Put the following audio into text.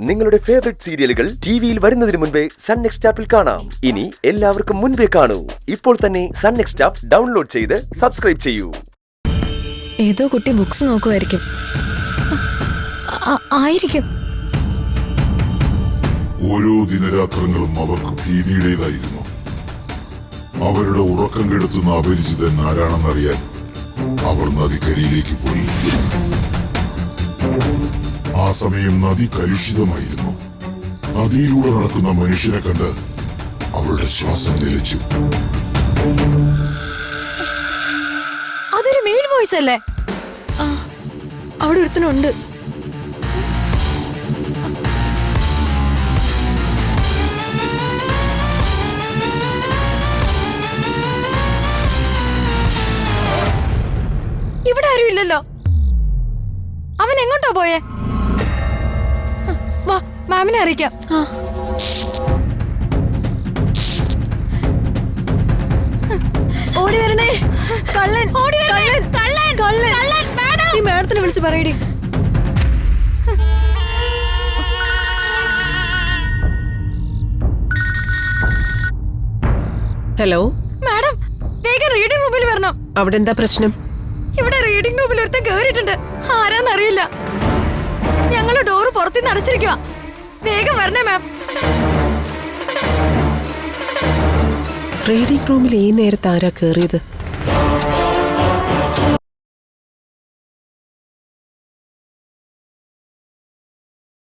നിങ്ങളുടെ ഫേവറേറ്റ് സീരിയലുകൾ ടിവിയിൽ വരുന്നതിന് മുൻപേ സൺ നെക്സ്റ്റ് ആപ്പിൽ കാണാം. ഇനി എല്ലാവർക്കും മുൻപേ കാണൂ. ഇപ്പോൾ തന്നെ സൺ നെക്സ്റ്റ് ആപ്പ് ഡൗൺലോഡ് ചെയ്ത് സബ്സ്ക്രൈബ് ചെയ്യൂ. ഏതോ കുട്ടി ബുക്സ് നോക്കുമായിരിക്കും. ആയിരിക്കും. ഓരോ ദിനരാത്രങ്ങളും അവർക്ക് ഭീതിയുടേതായിരുന്നു. അവരുടെ ഉറക്കം കെടുത്തുന്ന അപരിചിതൻ ആരാണെന്നറിയാൻ അവർ നദിക്കരിയിലേക്ക് പോയി. ആ സമയം നദി കലുഷിതമായിരുന്നു. നദിയിലൂടെ നടക്കുന്ന മനുഷ്യനെ കണ്ട് അവളുടെ ശ്വാസം നിലച്ചു. അതൊരു മെയിൽ വോയിസ് അല്ലേ? അവിടെ ഒരുത്തനുണ്ട്. ഇവിടെ ആരും ഇല്ലല്ലോ. അവൻ എങ്ങോട്ടാ പോയേ? വാ, മാമിനെ അറിയിക്കാം. ഓടി വരണേ. കള്ളൻ, കള്ളൻ, കള്ളൻ, കള്ളൻ. ഈ മാഡത്തിനെ വിളിച്ച് പറയടി. ഹലോ മാഡം, വേഗം റീഡിംഗ് റൂമിൽ വരണം. അവിടെ എന്താ പ്രശ്നം? ഇവിടെ റീഡിംഗ് റൂമിൽ ഒരുത്തൻ കേറിയിട്ടുണ്ട്. ആരാന്നറിയില്ല. ഞങ്ങള് ഡോറ് പുറത്തുനിന്ന് അടച്ചിരിക്കുക. വേഗം വരണേ മാം. റീഡിംഗ് റൂമിൽ ഈ നേരത്ത് ആരാ കേറിയത്?